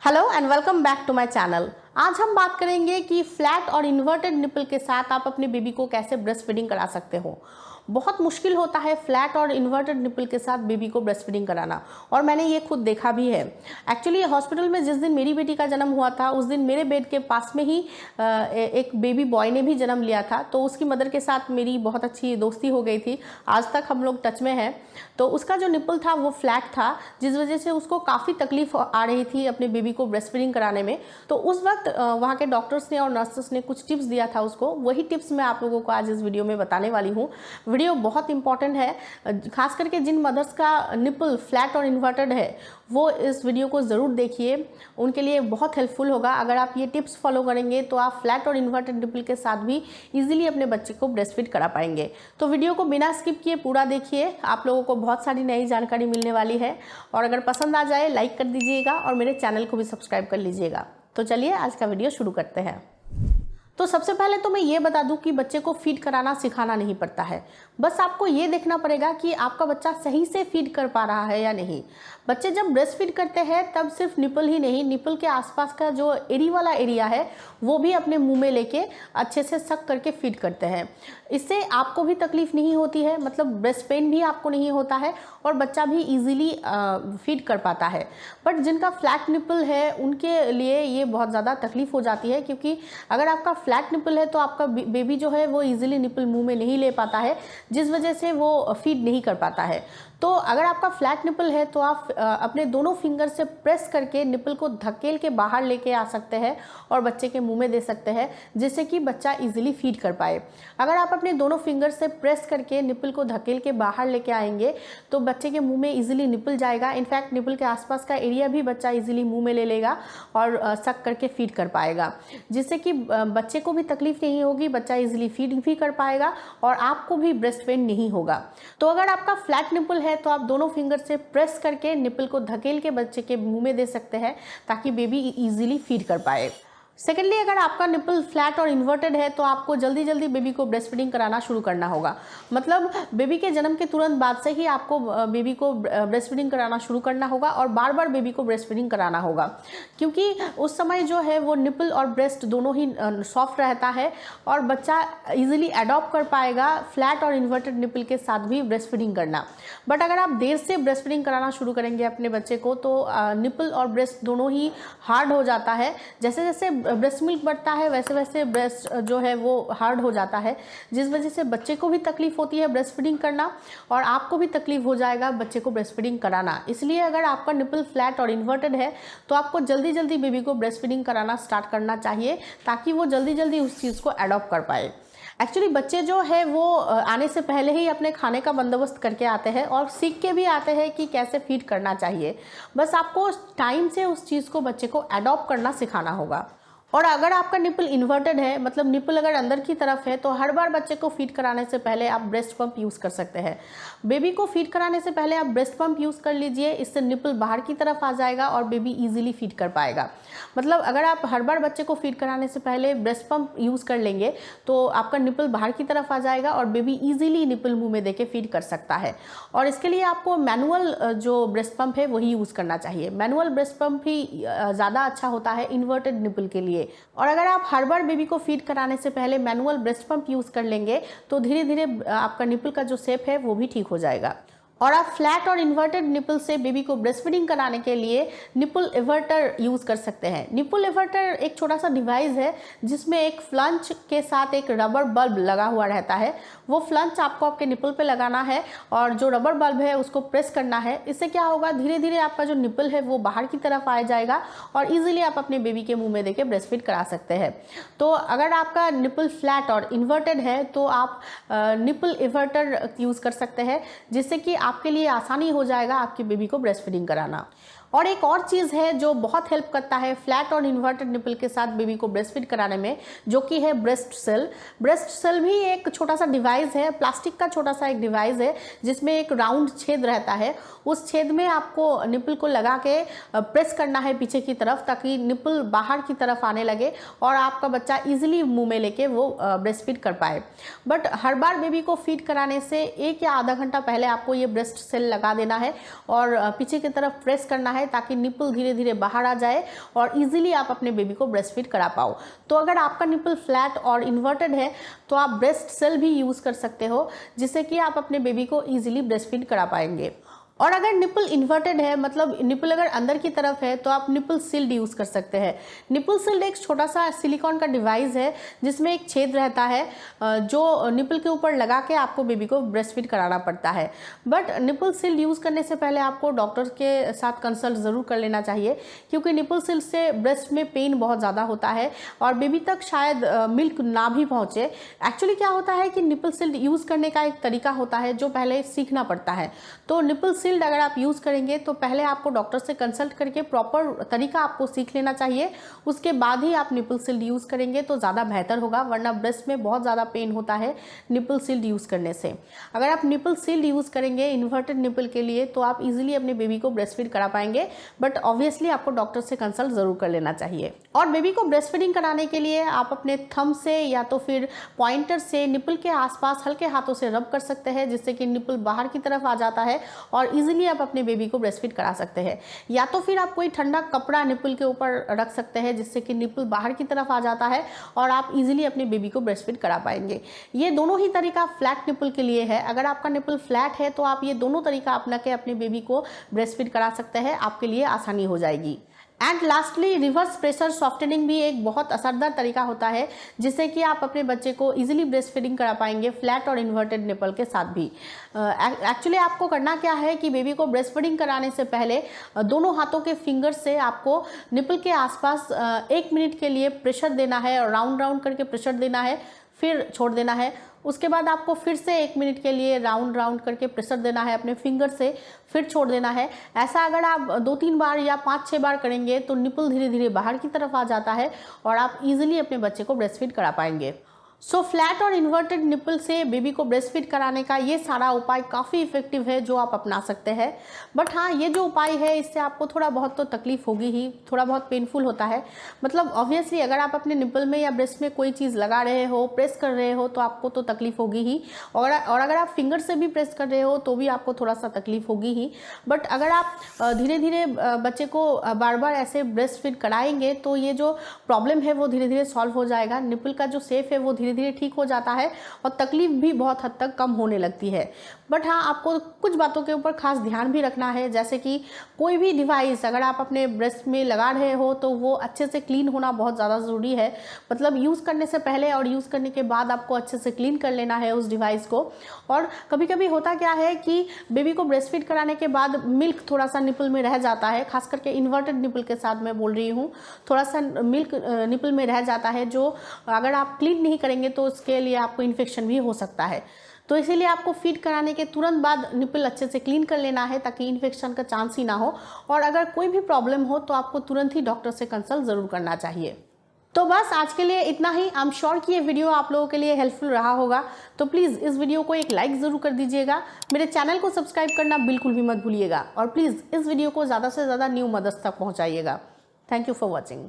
Hello and welcome back to my channel. आज हम बात करेंगे कि फ्लैट और इन्वर्टेड निपल के साथ आप अपने बेबी को कैसे ब्रेस्ट फीडिंग करा सकते हो। बहुत मुश्किल होता है फ्लैट और इन्वर्टेड निपल के साथ बेबी को ब्रेस्ट फीडिंग कराना, और मैंने ये खुद देखा भी है। एक्चुअली हॉस्पिटल में जिस दिन मेरी बेटी का जन्म हुआ था उस दिन मेरे बेड के पास में ही एक बेबी बॉय ने भी जन्म लिया था, तो उसकी मदर के साथ मेरी बहुत अच्छी दोस्ती हो गई थी। आज तक हम लोग टच में हैं। तो उसका जो निपल था वो फ्लैट था, जिस वजह से उसको काफ़ी तकलीफ आ रही थी अपने बेबी को ब्रेस्ट फीडिंग कराने में। तो उस वक्त वहाँ के डॉक्टर्स ने और नर्सेस ने कुछ टिप्स दिया था उसको, वही टिप्स मैं आप लोगों को आज इस वीडियो में बताने वाली हूँ। वीडियो बहुत इंपॉर्टेंट है, खास करके जिन मदर्स का निपल फ्लैट और इन्वर्टेड है वो इस वीडियो को ज़रूर देखिए, उनके लिए बहुत हेल्पफुल होगा। अगर आप ये टिप्स फॉलो करेंगे तो आप फ्लैट और इन्वर्टेड निपल के साथ भी इजीली अपने बच्चे को ब्रेस्ट फीड करा पाएंगे। तो वीडियो को बिना स्किप किए पूरा देखिए, आप लोगों को बहुत सारी नई जानकारी मिलने वाली है। और अगर पसंद आ जाए लाइक कर दीजिएगा और मेरे चैनल को भी सब्सक्राइब कर लीजिएगा। तो चलिए आज का वीडियो शुरू करते हैं। तो सबसे पहले तो मैं ये बता दूं कि बच्चे को फीड कराना सिखाना नहीं पड़ता है। बस आपको ये देखना पड़ेगा कि आपका बच्चा सही से फीड कर पा रहा है या नहीं। बच्चे जब ब्रेस्ट फीड करते हैं तब सिर्फ निपल ही नहीं, निपल के आसपास का जो एरी वाला एरिया है वो भी अपने मुंह में लेके अच्छे से सक करके फीड करते हैं। इससे आपको भी तकलीफ नहीं होती है, मतलब ब्रेस्ट पेन भी आपको नहीं होता है और बच्चा भी इजीली फीड कर पाता है। बट जिनका फ्लैट निपल है उनके लिए ये बहुत ज़्यादा तकलीफ हो जाती है, क्योंकि अगर आपका फ्लैट निपल है तो आपका बेबी जो है वो इजीली निपल मुंह में नहीं ले पाता है, जिस वजह से वो फीड नहीं कर पाता है। तो अगर आपका फ्लैट निपल है तो आप अपने दोनों फिंगर से प्रेस करके निपल को धकेल के बाहर लेके आ सकते हैं और बच्चे के मुंह में दे सकते हैं, जिससे कि बच्चा इजीली फीड कर पाए। अगर आप अपने दोनों फिंगर से प्रेस करके निपल को धकेल के बाहर लेके आएंगे तो बच्चे के मुंह में इजीली निपल जाएगा। इनफैक्ट निपल के आसपास का एरिया भी बच्चा इजीली मुंह में ले लेगा और सक करके फीड कर पाएगा, जिससे कि बच्चे को भी तकलीफ नहीं होगी, बच्चा इजीली फीड भी कर पाएगा और आपको भी ब्रेस्ट पेन नहीं होगा। तो अगर आपका फ्लैट निपल है तो आप दोनों फिंगर से प्रेस करके निपल को धकेल के बच्चे के मुंह में दे सकते हैं, ताकि बेबी इजीली फीड कर पाए। सेकेंडली, अगर आपका निपल फ्लैट और इन्वर्टेड है तो आपको जल्दी जल्दी बेबी को ब्रेस्ट फीडिंग कराना शुरू करना होगा। मतलब बेबी के जन्म के तुरंत बाद से ही आपको बेबी को ब्रेस्ट फीडिंग कराना शुरू करना होगा और बार बार बेबी को ब्रेस्ट फीडिंग कराना होगा, क्योंकि उस समय जो है वो निपल और ब्रेस्ट दोनों ही सॉफ्ट रहता है और बच्चा इजीली अडॉप्ट कर पाएगा फ्लैट और इन्वर्टेड निपल के साथ भी ब्रेस्ट फीडिंग करना। बट अगर आप देर से ब्रेस्ट फीडिंग कराना शुरू करेंगे अपने बच्चे को तो निपल और ब्रेस्ट दोनों ही हार्ड हो जाता है। जैसे जैसे ब्रेस्ट मिल्क बढ़ता है वैसे वैसे ब्रेस्ट जो है वो हार्ड हो जाता है, जिस वजह से बच्चे को भी तकलीफ होती है ब्रेस्ट फीडिंग करना और आपको भी तकलीफ हो जाएगा बच्चे को ब्रेस्ट फीडिंग कराना। इसलिए अगर आपका निपल फ्लैट और इन्वर्टेड है तो आपको जल्दी जल्दी बेबी को ब्रेस्ट फीडिंग कराना स्टार्ट करना चाहिए, ताकि वो जल्दी जल्दी उस चीज़ को अडॉप्ट कर पाए। एक्चुअली बच्चे जो है वो आने से पहले ही अपने खाने का बंदोबस्त करके आते हैं और सीख के भी आते हैं कि कैसे फीड करना चाहिए। बस आपको टाइम से उस चीज़ को बच्चे को अडॉप्ट करना सिखाना होगा। और अगर आपका निपल इन्वर्टेड है, मतलब निपल अगर अंदर की तरफ है, तो हर बार बच्चे को फीड कराने से पहले आप ब्रेस्ट पंप यूज़ कर सकते हैं। बेबी को फीड कराने से पहले आप ब्रेस्ट पंप यूज़ कर लीजिए, इससे निपल बाहर की तरफ आ जाएगा और बेबी इजीली फीड कर पाएगा। मतलब अगर आप हर बार बच्चे को फीड कराने से पहले ब्रेस्ट पंप यूज़ कर लेंगे तो आपका निपल बाहर की तरफ आ जाएगा और बेबी इजीली निपल मुंह में देके फीड कर सकता है। और इसके लिए आपको मैनुअल जो ब्रेस्ट पंप है वही यूज़ करना चाहिए। मैनुअल ब्रेस्ट पंप ही ज़्यादा अच्छा होता है इन्वर्टेड निपल के लिए। और अगर आप हर बार बेबी को फीड कराने से पहले मैनुअल ब्रेस्ट पंप यूज़ कर लेंगे तो धीरे धीरे आपका निपल का जो शेप है वो भी ठीक हो जाएगा। और आप फ्लैट और इन्वर्टेड निपल से बेबी को ब्रेस्ट फीडिंग कराने के लिए निपल एवर्टर यूज़ कर सकते हैं। निपल एवर्टर एक छोटा सा डिवाइस है जिसमें एक फ्लंच के साथ एक रबर बल्ब लगा हुआ रहता है। वो फ्लंच आपको आपके निपल पे लगाना है और जो रबर बल्ब है उसको प्रेस करना है। इससे क्या होगा, धीरे धीरे आपका जो निपल है वो बाहर की तरफ आ जाएगा और इजीली आप अपने बेबी के मुंह में देके ब्रेस्ट फीड करा सकते हैं। तो अगर आपका निपल फ्लैट और इन्वर्टेड है तो आप निपल एवर्टर यूज़ कर सकते हैं, जिससे कि आपके लिए आसानी हो जाएगा आपके बेबी को ब्रेस्ट फीडिंग कराना। और एक और चीज़ है जो बहुत हेल्प करता है फ्लैट और इन्वर्टेड निपल के साथ बेबी को ब्रेस्ट फीड कराने में, जो कि है ब्रेस्ट सेल। ब्रेस्ट सेल भी एक छोटा सा डिवाइस है, प्लास्टिक का छोटा सा एक डिवाइस है जिसमें एक राउंड छेद रहता है। उस छेद में आपको निपल को लगा के प्रेस करना है पीछे की तरफ, ताकि निपल बाहर की तरफ आने लगे और आपका बच्चा इजीली मुंह में लेके वो ब्रेस्ट फीड कर पाए। बट हर बार बेबी को फीड कराने से 1 या आधा घंटा पहले आपको ये ब्रेस्ट सेल लगा देना है और पीछे की तरफ प्रेस करना है, है ताकि निपल धीरे धीरे बाहर आ जाए और इजीली आप अपने बेबी को ब्रेस्ट फीड करा पाओ। तो अगर आपका निपल फ्लैट और इन्वर्टेड है तो आप ब्रेस्ट सेल भी यूज़ कर सकते हो, जिससे कि आप अपने बेबी को ईजिली ब्रेस्ट फीड करा पाएंगे। और अगर निपल इन्वर्टेड है, मतलब निपल अगर अंदर की तरफ है, तो आप निपल सील्ड यूज़ कर सकते हैं। निपल सील्ड एक छोटा सा सिलिकॉन का डिवाइस है जिसमें एक छेद रहता है जो निपल के ऊपर लगा के आपको बेबी को ब्रेस्ट फीड कराना पड़ता है। बट निपल सील्ड यूज़ करने से पहले आपको डॉक्टर के साथ कंसल्ट ज़रूर कर लेना चाहिए, क्योंकि निपल सील्ड से ब्रेस्ट में पेन बहुत ज़्यादा होता है और बेबी तक शायद मिल्क ना भी पहुँचे। एक्चुअली क्या होता है कि निपल सील्ड यूज़ करने का एक तरीका होता है जो पहले सीखना पड़ता है। तो निपल सील्ड अगर आप यूज़ करेंगे तो पहले आपको डॉक्टर से कंसल्ट करके प्रॉपर तरीका आपको सीख लेना चाहिए, उसके बाद ही आप निपल सील्ड यूज़ करेंगे तो ज़्यादा बेहतर होगा, वरना ब्रेस्ट में बहुत ज़्यादा पेन होता है निपल सील्ड यूज़ करने से। अगर आप निपल सील्ड यूज़ करेंगे इन्वर्टेड निपल के लिए तो आप इजीली अपने बेबी को ब्रेस्ट फीड करा पाएंगे, बट ऑब्वियसली आपको डॉक्टर से कंसल्ट ज़रूर कर लेना चाहिए। और बेबी को ब्रेस्ट फीडिंग कराने के लिए आप अपने थंब से या तो फिर पॉइंटर से निपल के आसपास हल्के हाथों से रब कर सकते हैं, जिससे कि निपल बाहर की तरफ आ जाता है और इजीली आप अपने बेबी को ब्रेस्ट फीड करा सकते हैं। या तो फिर आप कोई ठंडा कपड़ा निपल के ऊपर रख सकते हैं, जिससे कि निपल बाहर की तरफ आ जाता है और आप इजीली अपने बेबी को ब्रेस्ट फीड करा पाएंगे। ये दोनों ही तरीका फ्लैट निपल के लिए है। अगर आपका निपल फ्लैट है तो आप ये दोनों तरीका अपना के अपने बेबी को ब्रेस्ट फीड करा सकते हैं, आपके लिए आसानी हो जाएगी। And lastly reverse pressure softening भी एक बहुत असरदार तरीका होता है, जिससे कि आप अपने बच्चे को इजीली ब्रेस्ट फीडिंग करा पाएंगे फ्लैट और इन्वर्टेड निपल के साथ भी। एक्चुअली आपको करना क्या है कि बेबी को ब्रेस्ट फीडिंग कराने से पहले दोनों हाथों के फिंगर से आपको निपल के आसपास 1 मिनट के लिए प्रेशर देना है और राउंड राउंड करके प्रेशर देना है, फिर छोड़ देना है। उसके बाद आपको फिर से 1 मिनट के लिए राउंड राउंड करके प्रेशर देना है अपने फिंगर से, फिर छोड़ देना है। ऐसा अगर आप 2-3 बार या 5-6 बार करेंगे तो निपल धीरे धीरे बाहर की तरफ आ जाता है और आप इजीली अपने बच्चे को ब्रेस्ट फीड करा पाएंगे। सो फ्लैट और इन्वर्टेड निपल से बेबी को ब्रेस्ट फीड कराने का ये सारा उपाय काफ़ी इफेक्टिव है जो आप अपना सकते हैं। बट हाँ, ये जो उपाय है इससे आपको थोड़ा बहुत तो तकलीफ होगी ही, थोड़ा बहुत पेनफुल होता है। मतलब ऑब्वियसली अगर आप अपने निपल में या ब्रेस्ट में कोई चीज़ लगा रहे हो, प्रेस कर रहे हो, तो आपको तो तकलीफ होगी ही, और अगर आप फिंगर से भी प्रेस कर रहे हो तो भी आपको थोड़ा सा तकलीफ होगी ही। बट अगर आप धीरे धीरे बच्चे को बार बार ऐसे ब्रेस्ट फीड कराएंगे तो ये जो प्रॉब्लम है वो धीरे धीरे सॉल्व हो जाएगा। निपल का जो शेप है वो धीरे धीरे ठीक हो जाता है और तकलीफ भी बहुत हद तक कम होने लगती है। बट हाँ, आपको कुछ बातों के ऊपर खास ध्यान भी रखना है, जैसे कि कोई भी डिवाइस अगर आप अपने ब्रेस्ट में लगा रहे हो तो वो अच्छे से क्लीन होना बहुत ज़्यादा ज़रूरी है। मतलब यूज़ करने से पहले और यूज़ करने के बाद आपको अच्छे से क्लीन कर लेना है उस डिवाइस को। और कभी कभी होता क्या है कि बेबी को ब्रेस्ट फीड कराने के बाद मिल्क थोड़ा सा निपल में रह जाता है, खास करके इन्वर्टेड निपल के साथ मैं बोल रही हूँ, थोड़ा सा मिल्क निपल में रह जाता है, जो अगर आप क्लीन नहीं करेंगे तो उसके लिए आपको इन्फेक्शन भी हो सकता है। तो इसीलिए आपको फीड कराने के तुरंत बाद निपल अच्छे से क्लीन कर लेना है ताकि इन्फेक्शन का चांस ही ना हो। और अगर कोई भी प्रॉब्लम हो तो आपको तुरंत ही डॉक्टर से कंसल्ट ज़रूर करना चाहिए। तो बस आज के लिए इतना ही। आई एम श्योर कि ये वीडियो आप लोगों के लिए हेल्पफुल रहा होगा, तो प्लीज़ इस वीडियो को एक लाइक ज़रूर कर दीजिएगा। मेरे चैनल को सब्सक्राइब करना बिल्कुल भी मत भूलिएगा और प्लीज़ इस वीडियो को ज़्यादा से ज़्यादा न्यू मदर्स तक पहुँचाइएगा। Thank you for watching.